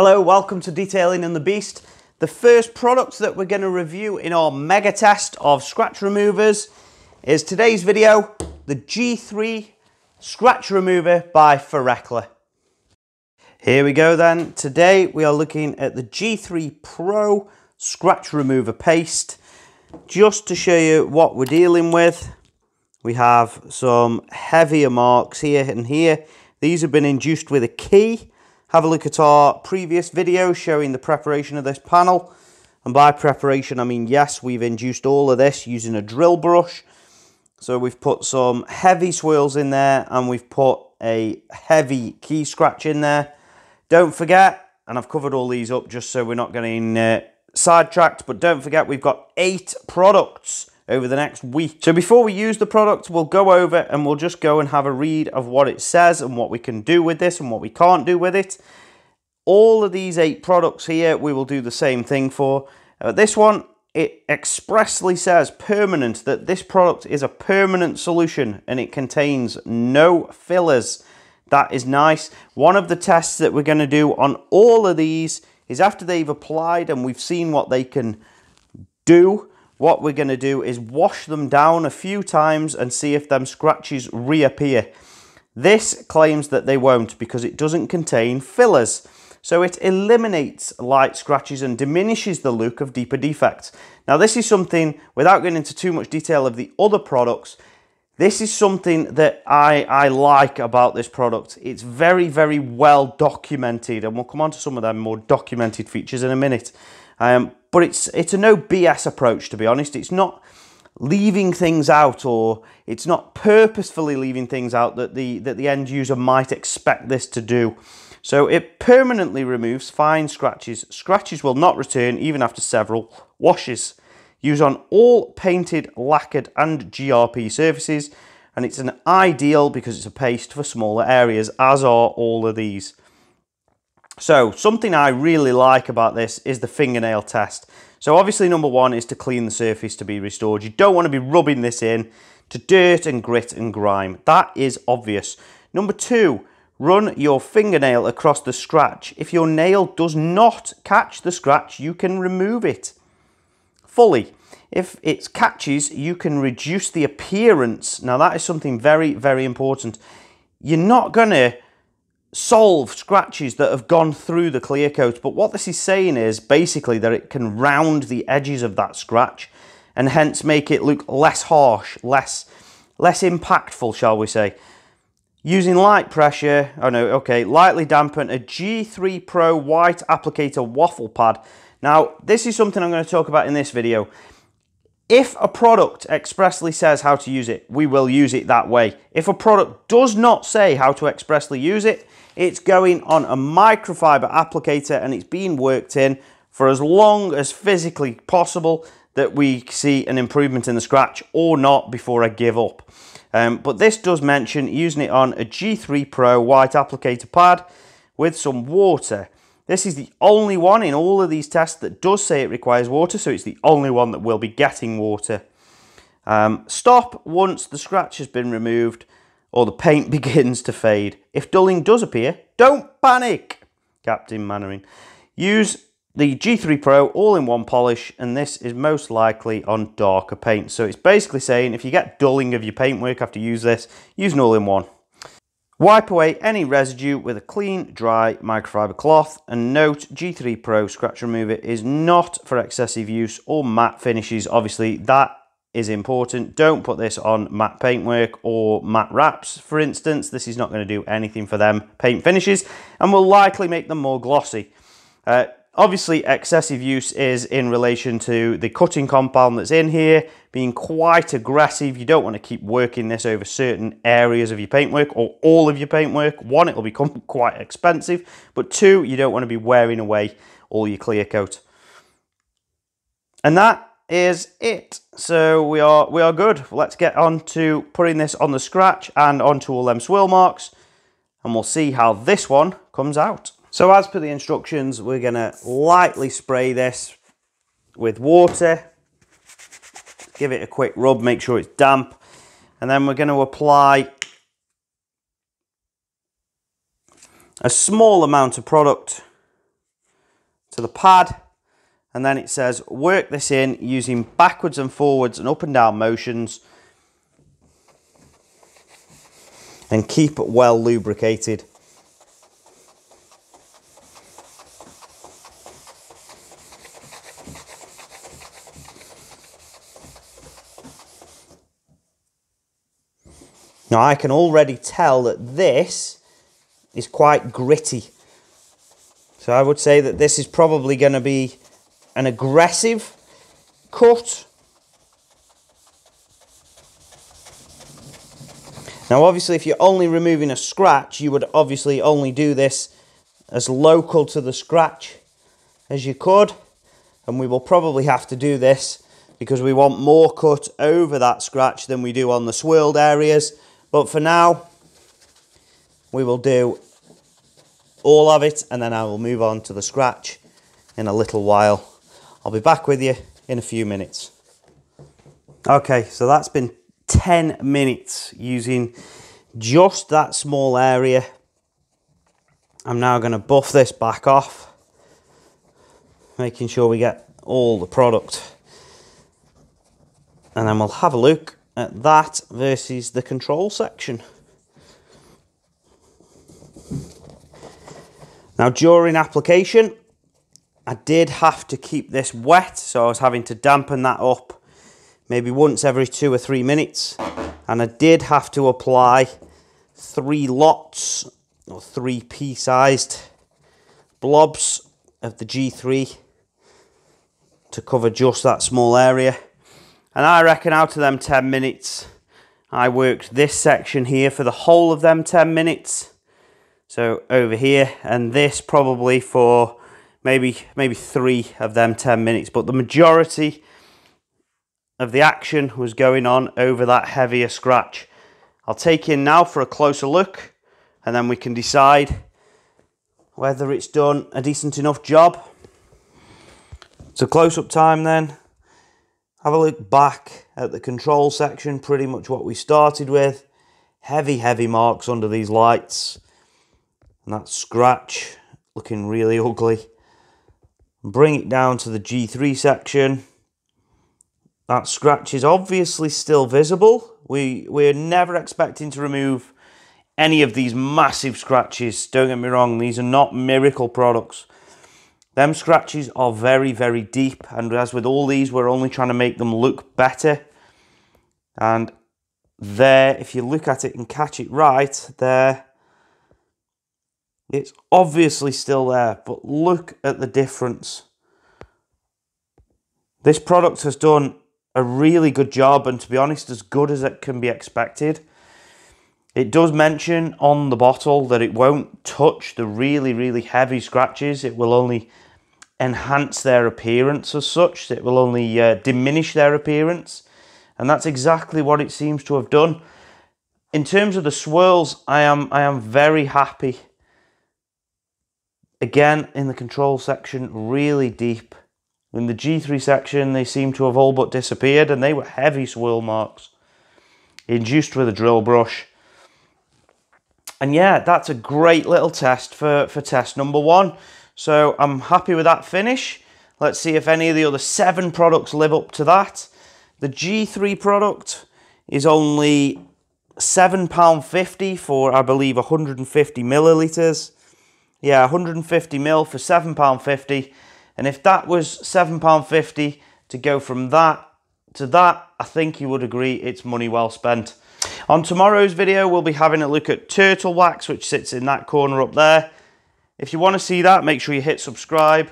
Hello, welcome to Detailing and the Beast. The first product that we're going to review in our mega test of scratch removers is today's video, the G3 Scratch Remover by Ferekla. Here we go then. Today we are looking at the G3 Pro Scratch Remover Paste. Just to show you what we're dealing with, we have some heavier marks here and here. These have been induced with a key. Have a look at our previous video showing the preparation of this panel. And by preparation, I mean, yes, we've induced all of this using a drill brush. So we've put some heavy swirls in there and we've put a heavy key scratch in there. Don't forget, and I've covered all these up just so we're not getting sidetracked, but don't forget we've got 8 products over the next week. So before we use the product, we'll go over and we'll just go and have a read of what it says and what we can do with this and what we can't do with it. All of these 8 products here, we will do the same thing for. This one, it expressly says permanent, that this product is a permanent solution and it contains no fillers. That is nice. One of the tests that we're going to do on all of these is after they've applied and we've seen what they can do, what we're going to do is wash them down a few times and see if them scratches reappear. This claims that they won't because it doesn't contain fillers. So it eliminates light scratches and diminishes the look of deeper defects. Now this is something, without going into too much detail of the other products, this is something that I like about this product. It's very, very well documented, and we'll come on to some of them more documented features in a minute. But it's a no BS approach, to be honest. It's not leaving things out, or it's not purposefully leaving things out that the end user might expect this to do. So it permanently removes fine scratches. Scratches will not return even after several washes. Use on all painted, lacquered and GRP surfaces, and it's an ideal because it's a paste for smaller areas, as are all of these. So something I really like about this is the fingernail test. So obviously number one is to clean the surface to be restored. You don't want to be rubbing this in to dirt and grit and grime. That is obvious. Number two, run your fingernail across the scratch. If your nail does not catch the scratch, you can remove it fully. If it catches, you can reduce the appearance. Now that is something very, very important. You're not going to solve scratches that have gone through the clear coat, but what this is saying is basically that it can round the edges of that scratch and hence make it look less harsh, less impactful, shall we say. Using light pressure, lightly dampen a G3 Pro white applicator waffle pad. Now this is something I'm going to talk about in this video. If a product expressly says how to use it, we will use it that way. If a product does not say how to expressly use it, it's going on a microfiber applicator and it's being worked in for as long as physically possible that we see an improvement in the scratch or not before I give up. But this does mention using it on a G3 Pro white applicator pad with some water. This is the only one in all of these tests that does say it requires water, so it's the only one that will be getting water. Stop once the scratch has been removed or the paint begins to fade. If dulling does appear, don't panic, Captain Mannering. Use the G3 Pro all-in-one polish, and this is most likely on darker paint. So it's basically saying if you get dulling of your paintwork after you use this, use an all-in-one. Wipe away any residue with a clean, dry microfiber cloth, and note G3 Pro Scratch Remover is not for excessive use or matte finishes. Obviously, that is important. Don't put this on matte paintwork or matte wraps, for instance. This is not going to do anything for them paint finishes and will likely make them more glossy. Obviously, excessive use is in relation to the cutting compound that's in here being quite aggressive. You don't want to keep working this over certain areas of your paintwork or all of your paintwork. One, it'll become quite expensive, but two, you don't want to be wearing away all your clear coat. And that is it. So we are good. Let's get on to putting this on the scratch and onto all them swirl marks, and we'll see how this one comes out. So as per the instructions, we're going to lightly spray this with water, give it a quick rub, make sure it's damp, and then we're going to apply a small amount of product to the pad, and then it says work this in using backwards and forwards and up and down motions and keep it well lubricated. Now I can already tell that this is quite gritty. So I would say that this is probably going to be an aggressive cut. Now obviously if you're only removing a scratch, you would obviously only do this as local to the scratch as you could. And we will probably have to do this because we want more cut over that scratch than we do on the swirled areas. But for now, we will do all of it and then I will move on to the scratch in a little while. I'll be back with you in a few minutes. Okay, so that's been 10 minutes using just that small area. I'm now going to buff this back off, making sure we get all the product. And then we'll have a look at that versus the control section. Now during application, I did have to keep this wet, so I was having to dampen that up maybe once every 2 or 3 minutes. And I did have to apply 3 lots or 3 pea-sized blobs of the G3 to cover just that small area. And I reckon out of them 10 minutes, I worked this section here for the whole of them 10 minutes. So over here, and this probably for maybe 3 of them 10 minutes. But the majority of the action was going on over that heavier scratch. I'll take you in now for a closer look, and then we can decide whether it's done a decent enough job. So close-up time then. Have a look back at the control section, pretty much what we started with. Heavy marks under these lights. And that scratch looking really ugly. Bring it down to the G3 section. That scratch is obviously still visible. We're never expecting to remove any of these massive scratches. Don't get me wrong, these are not miracle products. Them scratches are very deep, and as with all these, we're only trying to make them look better. And there, if you look at it and catch it right, there, it's obviously still there, but look at the difference. This product has done a really good job, and to be honest, as good as it can be expected. It does mention on the bottle that it won't touch the really heavy scratches. It will only enhance their appearance as such. It will only diminish their appearance, and that's exactly what it seems to have done. In terms of the swirls, I am very happy. Again, in the control section, really deep. In the G3 section, they seem to have all but disappeared, and they were heavy swirl marks, induced with a drill brush. And yeah, that's a great little test for test number 1. So I'm happy with that finish. Let's see if any of the other 7 products live up to that. The G3 product is only £7.50 for, I believe, 150 millilitres. Yeah, 150 ml for £7.50. And if that was £7.50 to go from that to that, I think you would agree it's money well spent. On tomorrow's video, we'll be having a look at turtle wax, which sits in that corner up there. If you want to see that, make sure you hit subscribe.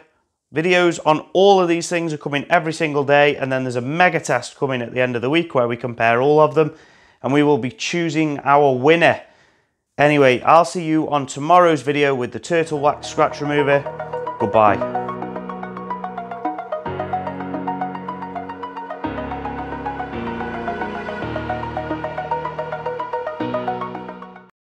Videos on all of these things are coming every single day, and then there's a mega test coming at the end of the week where we compare all of them, and we will be choosing our winner. Anyway, I'll see you on tomorrow's video with the turtle wax scratch remover. Goodbye.